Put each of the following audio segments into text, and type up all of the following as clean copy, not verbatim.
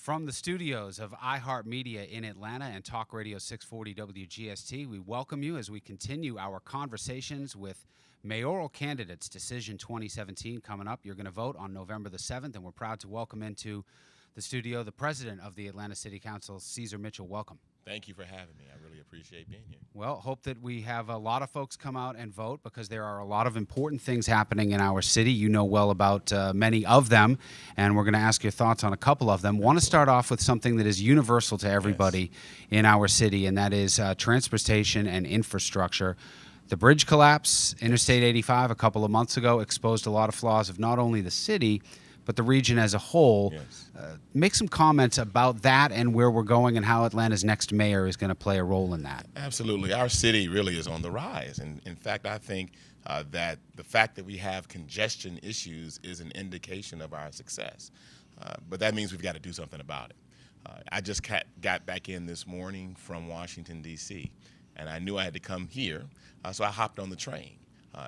From the studios of iHeartMedia in Atlanta and Talk Radio 640 WGST, we welcome you as we continue our conversations with mayoral candidates. Decision 2017 coming up. You're going to vote on November the 7th, and we're proud to welcome into the studio the president of the Atlanta City Council, Ceasar Mitchell. Welcome. Thank you for having me. I really appreciate being here. Well, hope that we have a lot of folks come out and vote because there are a lot of important things happening in our city. You know well about many of them, and we're going to ask your thoughts on a couple of them. Want to start off with something that is universal to everybody in our city, and that is transportation and infrastructure. The bridge collapse, Interstate 85, a couple of months ago, exposed a lot of flaws of not only the city, but the region as a whole. Make some comments about that and where we're going and how Atlanta's next mayor is going to play a role in that. Absolutely. Our city really is on the rise. And in fact, I think that the fact that we have congestion issues is an indication of our success. But that means we've got to do something about it. I just got back in this morning from Washington, D.C., and I knew I had to come here, so I hopped on the train.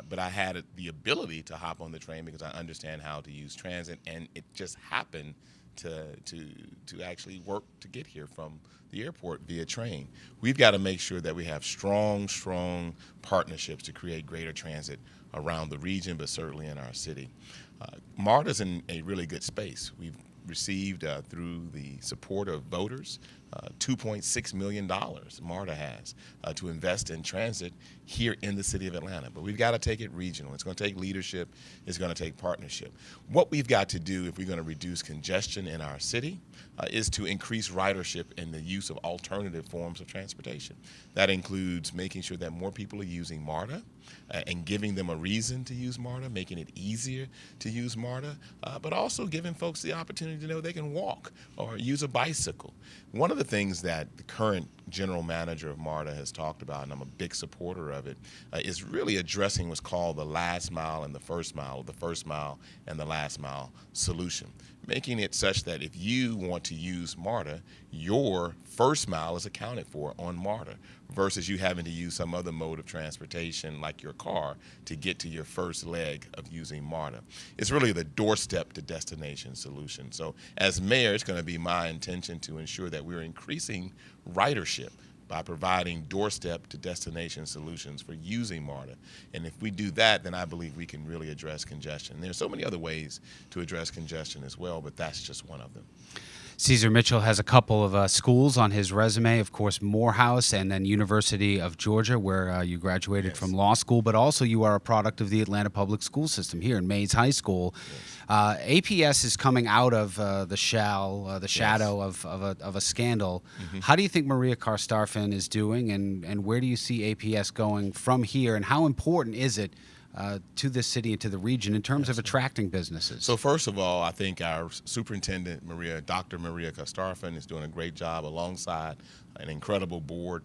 But I had the ability to hop on the train because I understand how to use transit, and it just happened to actually work to get here from the airport via train. We've got to make sure that we have strong partnerships to create greater transit around the region, but certainly in our city. MARTA's in a really good space. We've received, through the support of voters, $2.6 million MARTA has to invest in transit here in the city of Atlanta. But we've got to take it regional. It's going to take leadership. It's going to take partnership. What we've got to do if we're going to reduce congestion in our city is to increase ridership and the use of alternative forms of transportation. That includes making sure that more people are using MARTA and giving them a reason to use MARTA, making it easier to use MARTA, but also giving folks the opportunity to know they can walk or use a bicycle. One of the things that the current general manager of MARTA has talked about, and I'm a big supporter of it, is really addressing what's called the last mile and the first mile, or the first mile and the last mile solution, making it such that if you want to use MARTA, your first mile is accounted for on MARTA versus you having to use some other mode of transportation like your car to get to your first leg of using MARTA. It's really the doorstep to destination solution. So as mayor, it's going to be my intention to ensure that we're increasing ridership by providing doorstep to destination solutions for using MARTA. And if we do that, then I believe we can really address congestion. There's so many other ways to address congestion as well, but that's just one of them. Ceasar Mitchell has a couple of schools on his resume, of course, Morehouse and then University of Georgia, where you graduated from law school, but also you are a product of the Atlanta public school system here in Mays High School. APS is coming out of the shadow of a scandal. How do you think Maria Karstarfin is doing, and where do you see APS going from here, and how important is it to this city and to the region in terms of attracting businesses? So first of all, I think our superintendent, Dr. Maria Karstarfin, is doing a great job alongside an incredible board.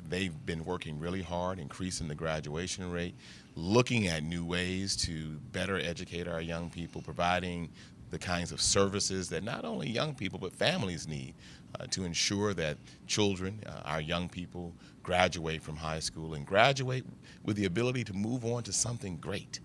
They've been working really hard, increasing the graduation rate, looking at new ways to better educate our young people, providing the kinds of services that not only young people but families need to ensure that children, our young people, graduate from high school and graduate with the ability to move on to something great.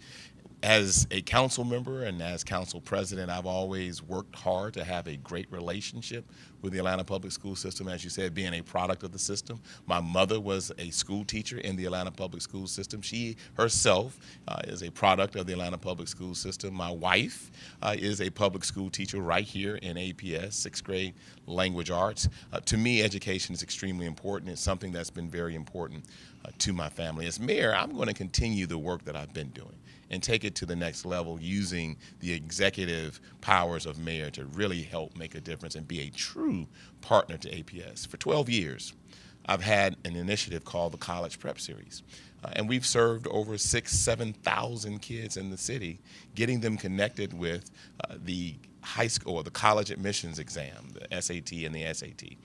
As a council member and as council president, I've always worked hard to have a great relationship with the Atlanta public school system, as you said, being a product of the system. My mother was a school teacher in the Atlanta public school system. She herself is a product of the Atlanta public school system. My wife is a public school teacher right here in APS, sixth grade language arts. To me, education is extremely important. It's something that's been very important to my family. As mayor, I'm going to continue the work that I've been doing and take it to the next level using the executive powers of mayor to really help make a difference and be a true partner to APS. For 12 years, I've had an initiative called the College Prep Series. And we've served over 7,000 kids in the city, getting them connected with the high school or the college admissions exam, the SAT and the SAT.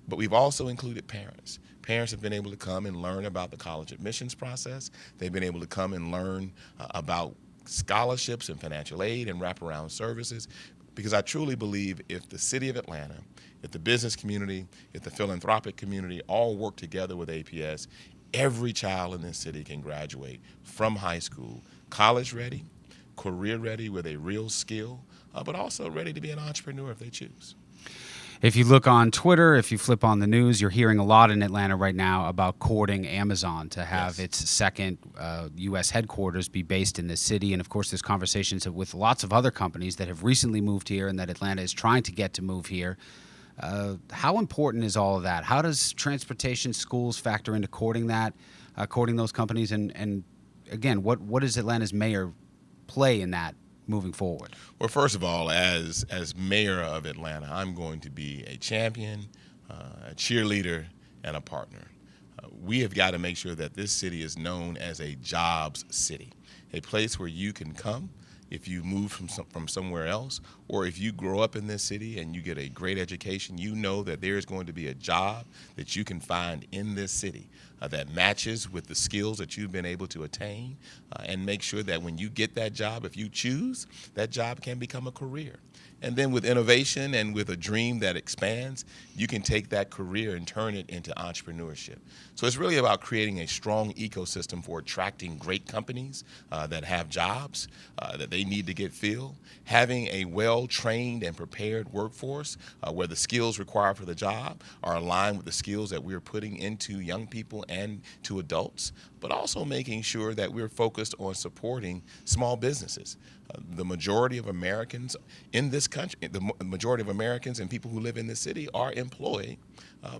But we've also included parents. Parents have been able to come and learn about the college admissions process. They've been able to come and learn about scholarships and financial aid and wraparound services, because I truly believe if the city of Atlanta, if the business community, if the philanthropic community all work together with APS, every child in this city can graduate from high school college ready, career ready with a real skill, but also ready to be an entrepreneur if they choose. If you look on Twitter, if you flip on the news, you're hearing a lot in Atlanta right now about courting Amazon to have Yes. its second U.S. headquarters be based in this city. And of course, there's conversations with lots of other companies that have recently moved here and that Atlanta is trying to get to move here. How important is all of that? How does transportation, schools factor into courting that, courting those companies? And again, what does Atlanta's mayor play in that moving forward? Well, first of all, as mayor of Atlanta, I'm going to be a champion, a cheerleader, and a partner. We have got to make sure that this city is known as a jobs city, a place where you can come if you move from somewhere else, or if you grow up in this city and you get a great education, you know that there is going to be a job that you can find in this city that matches with the skills that you've been able to attain, and make sure that when you get that job, if you choose, that job can become a career. And then with innovation and with a dream that expands, you can take that career and turn it into entrepreneurship. So it's really about creating a strong ecosystem for attracting great companies that have jobs that they need to get filled, having a well-trained and prepared workforce where the skills required for the job are aligned with the skills that we're putting into young people and to adults, but also making sure that we're focused on supporting small businesses. The majority of Americans in this country, the majority of Americans and people who live in this city are employed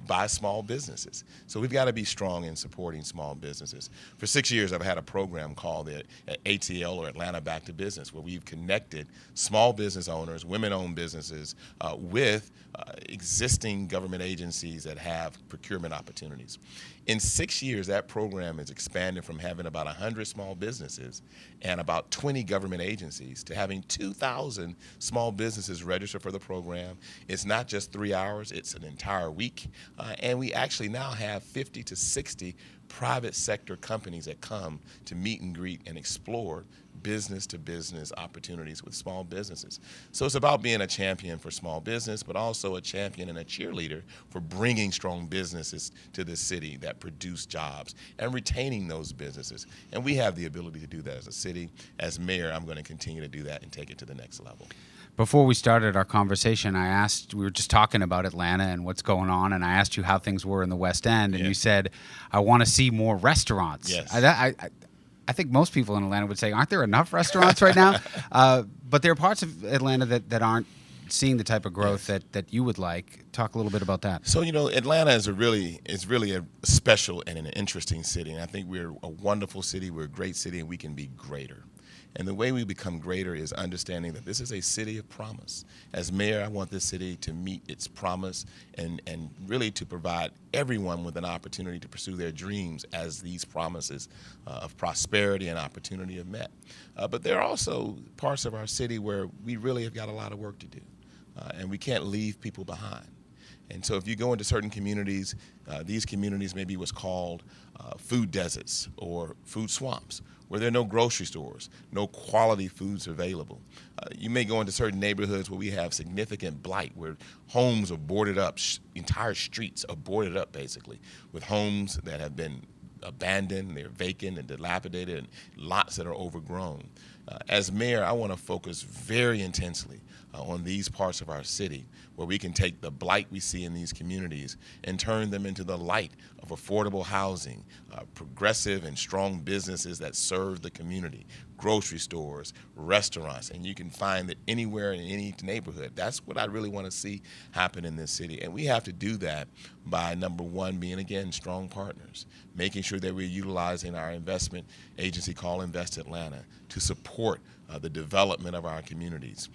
by small businesses. So we've got to be strong in supporting small businesses. For 6 years, I've had a program called the ATL, or Atlanta Back to Business, where we've connected small business owners, women-owned businesses, with existing government agencies that have procurement opportunities. In 6 years, that program has expanded from having about 100 small businesses and about 20 government agencies to having 2,000 small businesses register for the program. It's not just 3 hours, it's an entire week. And we actually now have 50 to 60 private sector companies that come to meet and greet and explore business-to-business opportunities with small businesses. So it's about being a champion for small business, but also a champion and a cheerleader for bringing strong businesses to this city that produce jobs and retaining those businesses. And we have the ability to do that as a city. As mayor, I'm going to continue to do that and take it to the next level. Before we started our conversation, we were just talking about Atlanta and what's going on, and I asked you how things were in the West End, and you said, I want to see more restaurants. Yes. I think most people in Atlanta would say, aren't there enough restaurants right now? But there are parts of Atlanta that aren't seeing the type of growth that you would like. Talk a little bit about that. So, Atlanta is really a special and an interesting city. And I think we're a wonderful city, we're a great city, and we can be greater. And the way we become greater is understanding that this is a city of promise. As mayor, I want this city to meet its promise and really to provide everyone with an opportunity to pursue their dreams as these promises of prosperity and opportunity are met. But there are also parts of our city where we really have got a lot of work to do, and we can't leave people behind. And so if you go into certain communities, these communities may be what's called food deserts or food swamps, where there are no grocery stores, no quality foods available. You may go into certain neighborhoods where we have significant blight, where homes are boarded up, entire streets are boarded up basically, with homes that have been abandoned, they're vacant and dilapidated, and lots that are overgrown. As mayor, I want to focus very intensely on these parts of our city where we can take the blight we see in these communities and turn them into the light of affordable housing, progressive and strong businesses that serve the community, grocery stores, restaurants, and you can find that anywhere in any neighborhood. That's what I really want to see happen in this city. And we have to do that by, number one, being, again, strong partners, making sure that we're utilizing our investment agency called Invest Atlanta to support the development of our communities.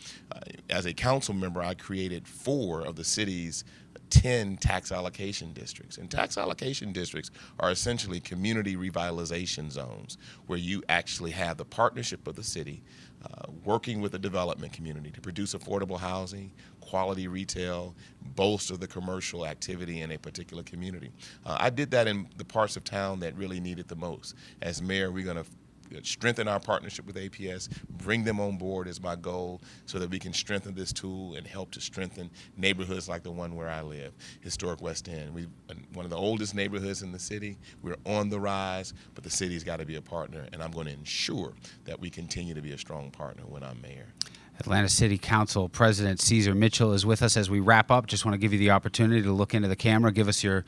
As a council member, I created 4 of the city's 10 tax allocation districts. And tax allocation districts are essentially community revitalization zones where you actually have the partnership of the city working with the development community to produce affordable housing, quality retail, bolster the commercial activity in a particular community. I did that in the parts of town that really need it the most. As mayor, we're going to strengthen our partnership with APS, bring them on board is my goal so that we can strengthen this tool and help to strengthen neighborhoods like the one where I live, historic West End. We're one of the oldest neighborhoods in the city. We're on the rise, but the city's got to be a partner, and I'm going to ensure that we continue to be a strong partner when I'm mayor. Atlanta City Council President Ceasar Mitchell is with us as we wrap up. Just want to give you the opportunity to look into the camera, give us your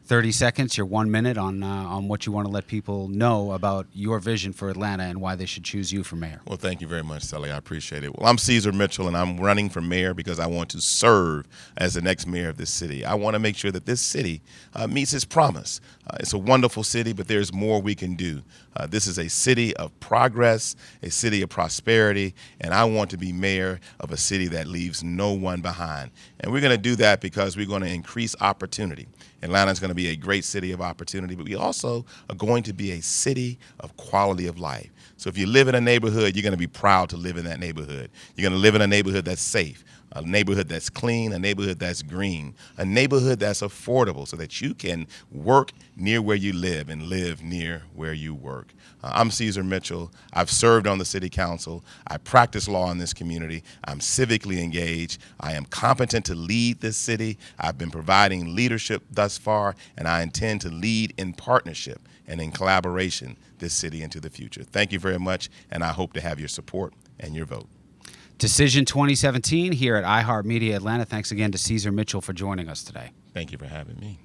30 seconds, your 1 minute on what you want to let people know about your vision for Atlanta and why they should choose you for mayor. Well, thank you very much, Sully. I appreciate it. Well, I'm Ceasar Mitchell, and I'm running for mayor because I want to serve as the next mayor of this city. I want to make sure that this city meets its promise. It's a wonderful city, but there's more we can do. This is a city of progress, a city of prosperity, and I want to be mayor of a city that leaves no one behind. And we're going to do that because we're going to increase opportunity. Atlanta is going to be a great city of opportunity, but we also are going to be a city of quality of life. So if you live in a neighborhood, you're going to be proud to live in that neighborhood. You're going to live in a neighborhood that's safe, a neighborhood that's clean, a neighborhood that's green, a neighborhood that's affordable so that you can work near where you live and live near where you work. I'm Ceasar Mitchell. I've served on the city council. I practice law in this community. I'm civically engaged. I am competent to lead this city. I've been providing leadership thus far, and I intend to lead in partnership and in collaboration this city into the future. Thank you very much, and I hope to have your support and your vote. Decision 2017 here at iHeartMedia Atlanta. Thanks again to Ceasar Mitchell for joining us today. Thank you for having me.